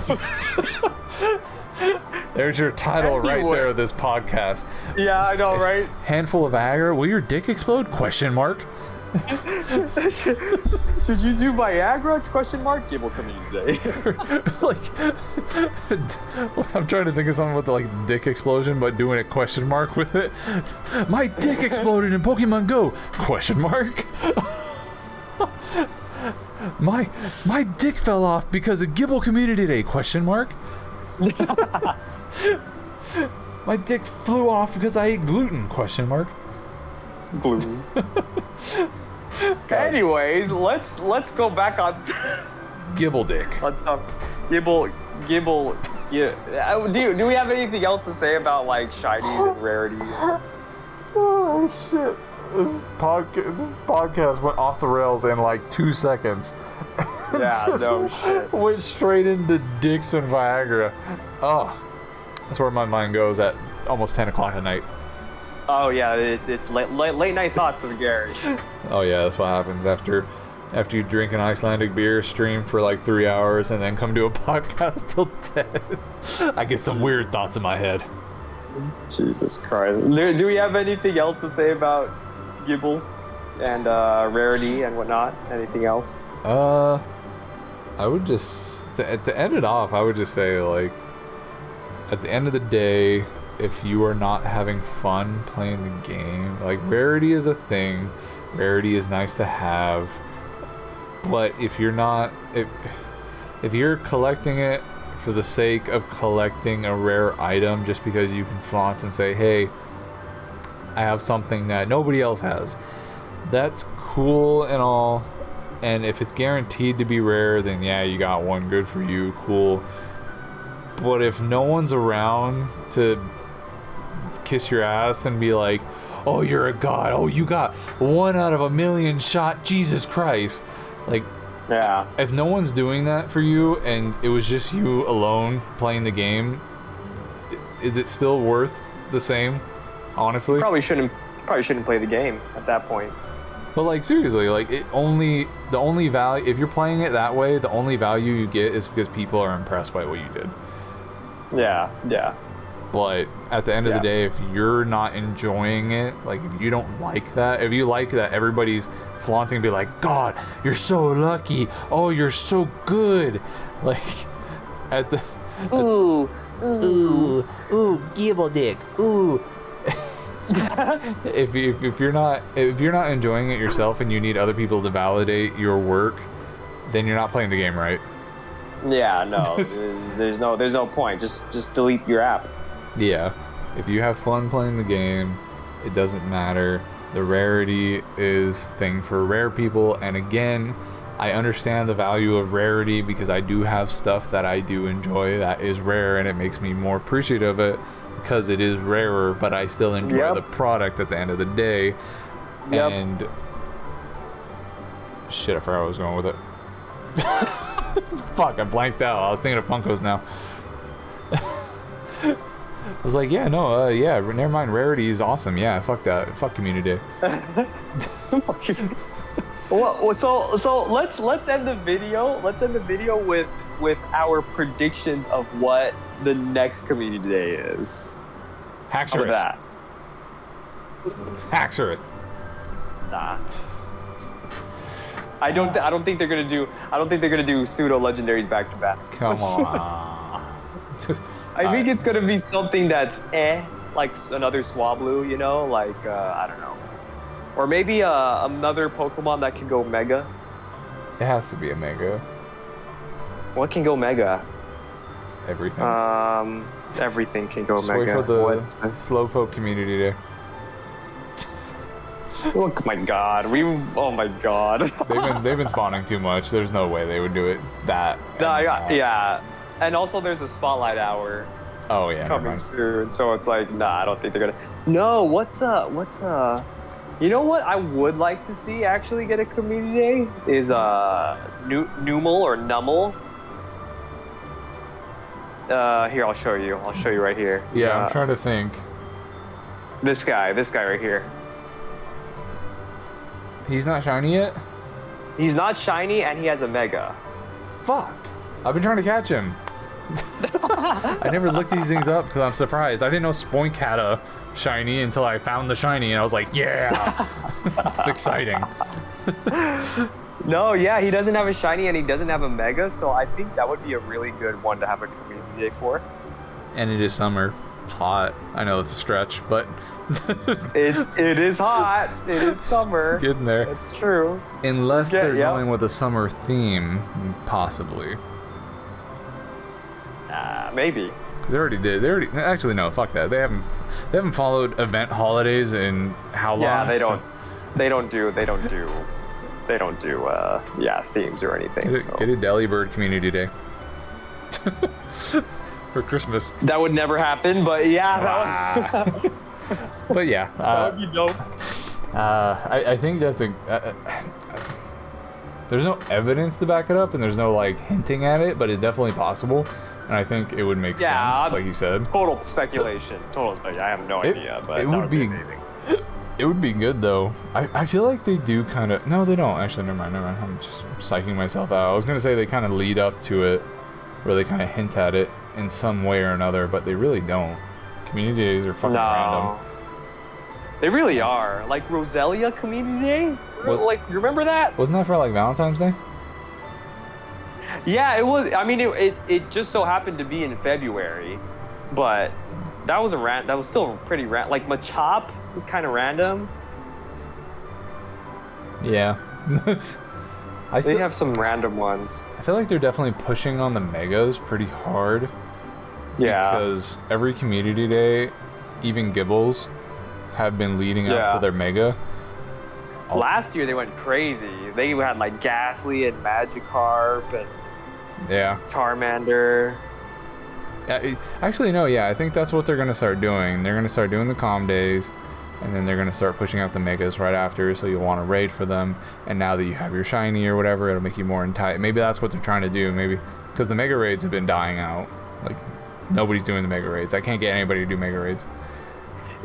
There's your title right there of this podcast. Yeah, I know, right? Handful of Viagra, will your dick explode? Question mark. Should you do Viagra? Question mark. Gible Community today. I'm trying to think of something with the dick explosion, but doing a question mark with it. My dick exploded in Pokemon Go? Question mark. My dick fell off because of Gible Community Day? Question mark. My dick flew off because I ate gluten? Question mark. Gluten. Anyways, let's go back on. Gibble dick. Gibble. Yeah. Do we have anything else to say about shinies and rarities? Oh shit! This podcast went off the rails in 2 seconds. Yeah, no shit. Went straight into dicks and Viagra. Oh, that's where my mind goes at almost 10 o'clock at night. Oh yeah, it's late night thoughts with Gary. Oh yeah, that's what happens after you drink an Icelandic beer, stream for 3 hours, and then come to a podcast till 10. I get some weird thoughts in my head. Jesus Christ. Do we have anything else to say about Gible and rarity and whatnot? Anything else? I would just to end it off, I would just say at the end of the day, if you are not having fun playing the game, rarity is a thing. Rarity is nice to have, but if you're not, if you're collecting it for the sake of collecting a rare item just because you can flaunt and say, hey, I have something that nobody else has, that's cool and all. And if it's guaranteed to be rare, then yeah, you got one, good for you, cool. But if no one's around to kiss your ass and be like, oh, you're a god, oh, you got 1 out of 1,000,000 shot, Jesus Christ, yeah, if no one's doing that for you and it was just you alone playing the game, is it still worth the same? Honestly, probably shouldn't play the game at that point. But seriously, the only value, if you're playing it that way, the only value you get is because people are impressed by what you did. Yeah. But at the end of the day, if you're not enjoying it, if you don't like that, if you like that everybody's flaunting, be like, God, you're so lucky. Oh, you're so good. At the ooh, Gible dick. Ooh. if you're not enjoying it yourself and you need other people to validate your work, then you're not playing the game right. Yeah, no. there's no point. Just delete your app. Yeah, if you have fun playing the game, it doesn't matter The rarity is thing for rare people, and again, I understand the value of rarity because I do have stuff that I do enjoy that is rare, and it makes me more appreciative of it because it is rarer, but I still enjoy the product at the end of the day. And shit, I forgot where I was going with it. Fuck, I blanked out. I was thinking of Funkos now. I was like, yeah, no, yeah, never mind. Rarity is awesome. Yeah, fuck that. Fuck community day. Fuck you. Well, so let's end the video. Let's end the video with our predictions of what the next community day is. Haxorus. That. Haxorus. Nah. I don't think they're gonna do. I don't think they're gonna do pseudo-legendaries back to back. Come on. I think it's gonna be something that's like another Swablu, you know, like I don't know, or maybe another Pokemon that can go Mega. It has to be a Mega. What can go Mega? Everything. Everything can go Just Mega. wait for the Slowpoke community day. Oh my god, oh my god. they've been spawning too much. There's no way they would do it that. No, yeah. And also there's a spotlight hour coming soon. So it's like, nah, I don't think they're gonna. No, what's you know what I would like to see actually get a community day is Numel or Nummel. Here, I'll show you right here. Yeah, I'm trying to think. This guy right here. He's not shiny yet? He's not shiny and he has a Mega. Fuck. I've been trying to catch him. I never looked these things up because I'm surprised. I didn't know Spoink had a shiny until I found the shiny and I was like, yeah. It's exciting. No, yeah, he doesn't have a shiny and he doesn't have a Mega, so I think that would be a really good one to have a community day for. And it is summer. It's hot. I know it's a stretch, but it is hot. It is summer. It's getting there. It's true. Unless they're going with a summer theme, possibly. Maybe. Cause they already did. Actually no. Fuck that. They haven't followed event holidays in how long? Yeah, they don't. They don't do themes or anything. Get a Delibird community day. For Christmas. That would never happen, but yeah. But yeah. That would be dope. I think that's there's no evidence to back it up, and there's no like hinting at it, but it's definitely possible, and I think it would make sense, like you said. Total speculation. I have no idea, but it would be amazing. It would be good though. I feel like they do kind of. No, they don't. Actually, never mind. I'm just psyching myself out. I was gonna say they kind of lead up to it, where they kind of hint at it in some way or another, but they really don't. Community days are fucking random. They really are. Like Roselia Community Day? Like, you remember that? Wasn't that for like Valentine's Day? Yeah, it was. I mean, it just so happened to be in February, but that was still pretty random. Like Machop was kind of random. Yeah. They have some random ones. I feel like they're definitely pushing on the Megas pretty hard. Yeah. Because every community day, even Gibles, have been leading up to their Mega. Last year they went crazy. They had like Ghastly and Magikarp and Charmander. Actually, no, I think that's what they're going to start doing. They're going to start doing the calm days, and then they're going to start pushing out the Megas right after, so you'll want to raid for them. And now that you have your shiny or whatever, it'll make you more entitled. Maybe that's what they're trying to do. Maybe because the Mega raids have been dying out. Like, nobody's doing the Mega raids. I can't get anybody to do Mega raids.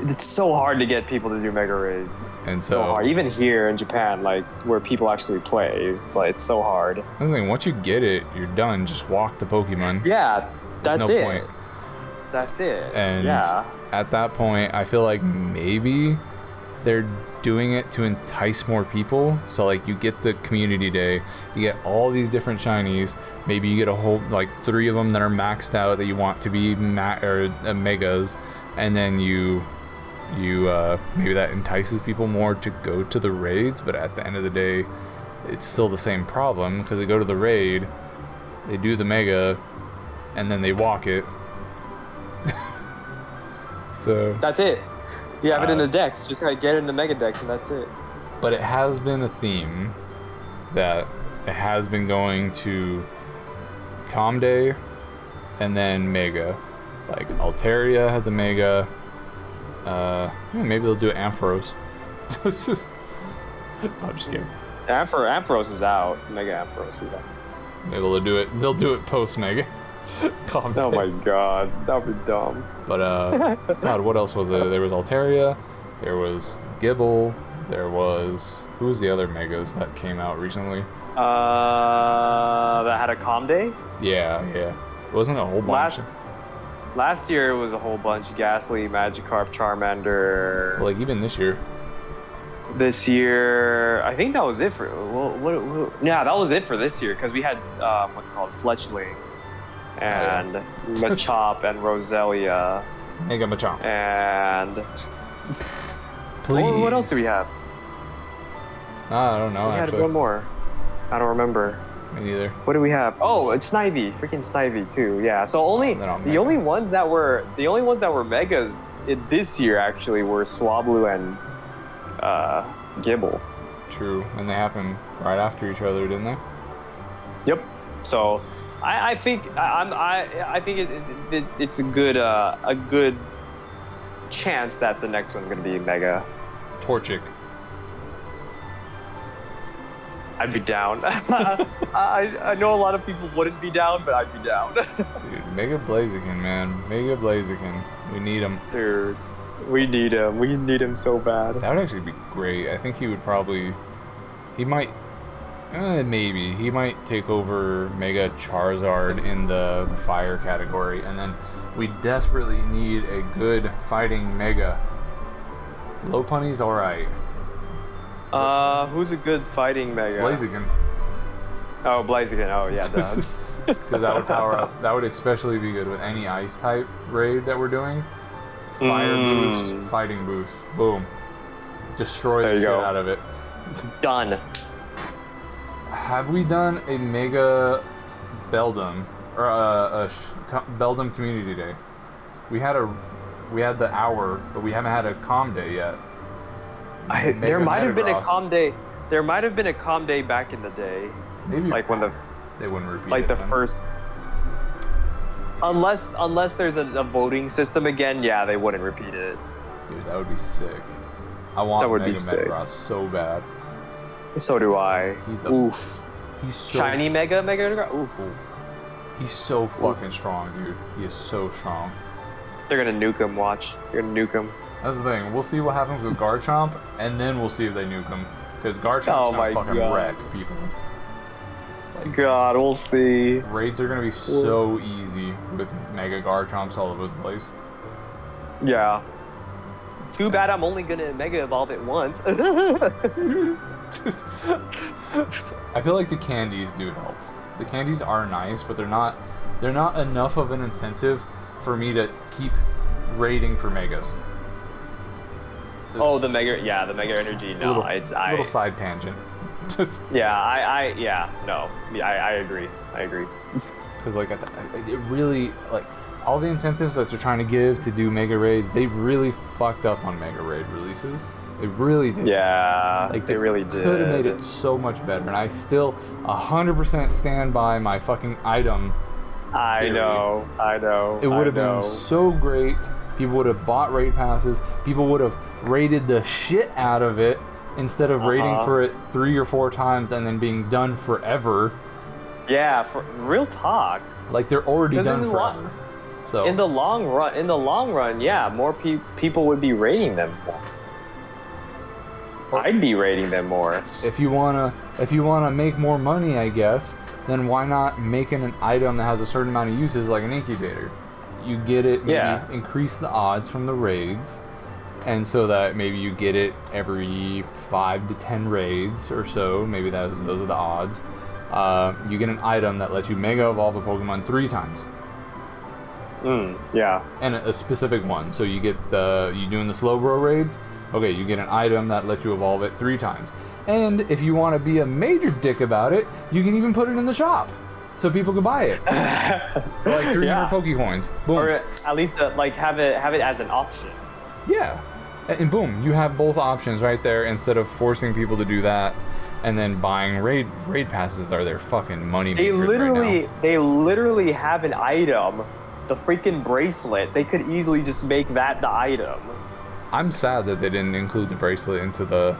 It's so hard to get people to do Mega raids. And so hard. Even here in Japan, like where people actually play, it's so hard. I think once you get it, you're done. Just walk the Pokemon. Yeah, that's no point. That's it. And at that point, I feel like maybe they're doing it to entice more people. So like you get the community day, you get all these different shinies. Maybe you get a whole like 3 of them that are maxed out that you want to be megas, and then you maybe that entices people more to go to the raids. But at the end of the day, it's still the same problem because they go to the raid, they do the mega, and then they walk it. So that's it. You have it in the Dex. Just gotta get it in the Mega Dex, and that's it. But it has been a theme that it has been going to Com Day and then Mega. Like Altaria had the Mega. Maybe they'll do it Ampharos. It's just, I'm just kidding. Ampharos is out. Mega Ampharos is out. Maybe they'll do it. They'll do it post Mega. Oh my god, that would be dumb. But God, what else was it? There was Altaria. There was Gible. There was, who was the other Megas that came out recently? That had a calm day? Yeah. It wasn't a whole bunch. Last year it was a whole bunch. Ghastly, Magikarp, Charmander. Like even this year. This year, I think that was it for. Yeah, that was it for this year because we had what's called Fletchling, and Machop and Roselia. Mega Machop. And please. What else do we have? I don't know. We had actually. one more. I don't remember. Me neither. What do we have? Oh, it's Snivy, freaking Snivy too. Yeah. So the only ones that were megas this year actually were Swablu and Gible. True, and they happened right after each other, didn't they? Yep. So I think it's a good chance that the next one's gonna be mega. Torchic. I'd be down. I know a lot of people wouldn't be down, but I'd be down. Dude, Mega Blaziken, man. Mega Blaziken. We need him. Dude, we need him. We need him so bad. That would actually be great. I think he would probably... He might... maybe. He might take over Mega Charizard in the fire category, and then we desperately need a good fighting Mega. Lopunny's alright. Who's a good fighting Mega? Blaziken. Oh, Blaziken. Oh, yeah, does. Because that would power up. That would especially be good with any ice type raid that we're doing. Fire boost, fighting boost. Boom. Destroy the shit out of it. Done. Have we done a Mega Beldum or Beldum Community Day? We had the hour, but we haven't had a calm day yet. There might have been a calm day. There might have been a calm day back in the day. Maybe like when they wouldn't repeat like it the then. first. Unless there's a voting system again, yeah, they wouldn't repeat it. Dude, that would be sick. I want Mega Metagross so bad. So do I. Oof. He's so shiny Mega Metagross. Oof. He's so fucking strong, dude. He is so strong. They're gonna nuke him. Watch. They're gonna nuke him. That's the thing. We'll see what happens with Garchomp, and then we'll see if they nuke him. Because Garchomp's gonna fucking wreck people. Like, God, we'll see. Raids are gonna be so easy with Mega Garchomps all over the place. Yeah. Too bad I'm only gonna Mega Evolve it once. I feel like the candies do help. The candies are nice, but they're not enough of an incentive for me to keep raiding for Megas. Oh, the Mega Energy. No, little side tangent. I agree. Because like it really like all the incentives that they're trying to give to do Mega Raids, they really fucked up on Mega Raid releases. They really did. Yeah, like they really did. Could have made it so much better, and I still 100% stand by my fucking item. I know. It would have been so great. People would have bought raid passes. People would have raided the shit out of it instead of raiding for it 3 or 4 times and then being done forever. Yeah, for real talk. Like they're already done forever. So in the long run, yeah, more people would be raiding them more. I'd be raiding them more. If you wanna make more money, I guess, then why not make an item that has a certain amount of uses, like an incubator? You get it, maybe increase the odds from the raids, and so that maybe you get it every 5 to 10 raids or so. Maybe those are the odds. You get an item that lets you Mega Evolve a Pokemon 3 times. Yeah. And a specific one. So you get you doing the Slowbro raids. Okay, you get an item that lets you evolve it 3 times. And if you want to be a major dick about it, you can even put it in the shop, so people can buy it for like 300 Pokecoins. Boom. Or at least like have it as an option. Yeah, And boom, you have both options right there instead of forcing people to do that and then buying raid passes are their fucking money They makers literally, right now. they literally have an item, the freaking bracelet. They could easily just make that the item. I'm sad that they didn't include the bracelet into the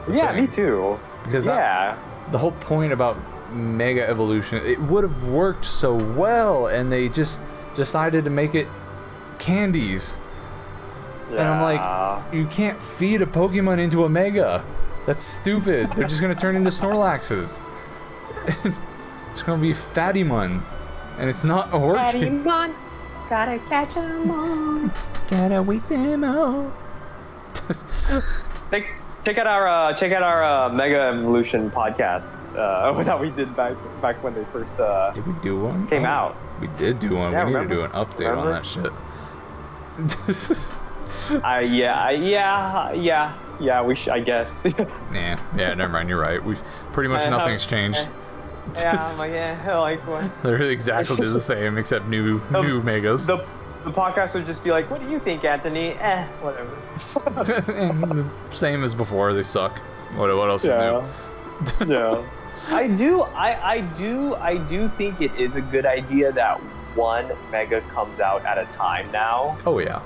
Yeah, thing. me too. Because Yeah. the whole point about Mega Evolution, it would have worked so well, and they just decided to make it candies. And I'm like, you can't feed a Pokemon into a Mega. That's stupid. They're just gonna turn into Snorlaxes. It's gonna be Fattymon, and it's not working. Fattymon, gotta catch 'em all. Gotta wait them out. Check out our Mega Evolution podcast that we did back when they first Did we do one? came out. We did do one. Yeah, we need remember? to do an update on Remember? that shit. Yeah. We I guess. Yeah, never mind. You're right. We pretty much nothing's changed. Yeah, I'm like, yeah, like what? They're exactly the same except new Megas. The podcast would just be like, what do you think, Anthony? Whatever. And the same as before. They suck. What else is new? Yeah. I do think it is a good idea that one Mega comes out at a time now. Oh yeah.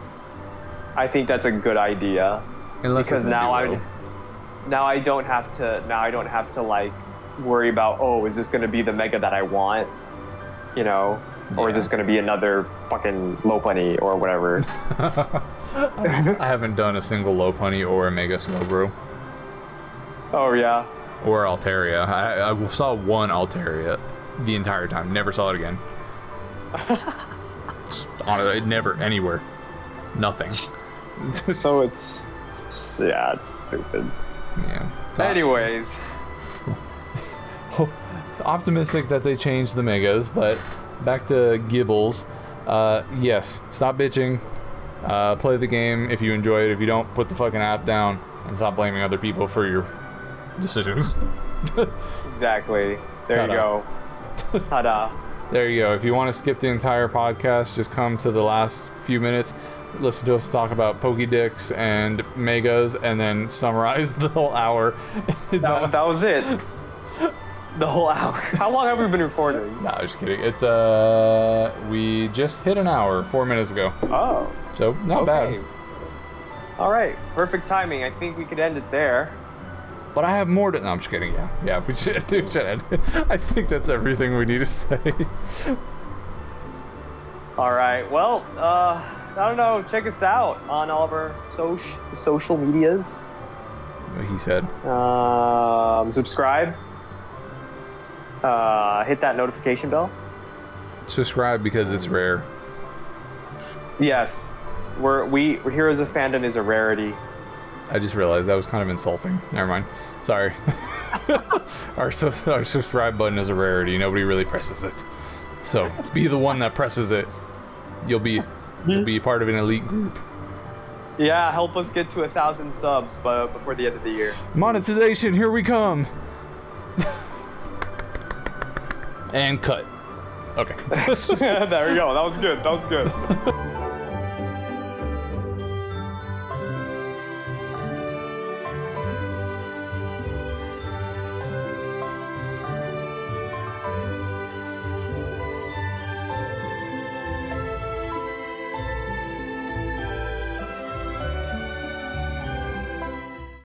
I think that's a good idea. Unless Because it's a now duo. I don't have to like worry about, oh, is this gonna be the Mega that I want? You know? Or is Yeah. this gonna be another fucking Lopunny or whatever? I haven't done a single Lopunny or a Mega Slowbro Oh yeah. or Altaria. I saw one Altaria the entire time. Never saw it again. Just on it, never anywhere. Nothing. So it's stupid. Yeah. Anyways. Optimistic that they changed the Megas, but back to Gibles. Yes, stop bitching. Play the game if you enjoy it. If you don't, put the fucking app down and stop blaming other people for your decisions. Exactly. There Ta-da. you go. Ta-da. There you go. If you want to skip the entire podcast, just come to the last few minutes, listen to us talk about Pokédex and Megas, and then summarize the whole hour. That was it. The whole hour. How long have we been recording? No, I'm just kidding. It's we just hit an hour 4 minutes ago, Oh. so not bad. All right. Perfect timing. I think we could end it there. But I have more to. No, I'm just kidding. Yeah, we should end. I think that's everything we need to say. All right. Well, I don't know. Check us out on all of our social medias. He said. Subscribe. Hit that notification bell. Subscribe because it's rare. Yes. We're Heroes of Fandom is a rarity. I just realized that was kind of insulting. Never mind. Sorry. Our subscribe button is a rarity. Nobody really presses it. So be the one that presses it. You'll be part of an elite group. Yeah, help us get to 1,000 subs before the end of the year. Monetization, here we come. And cut. Okay. There we go. That was good.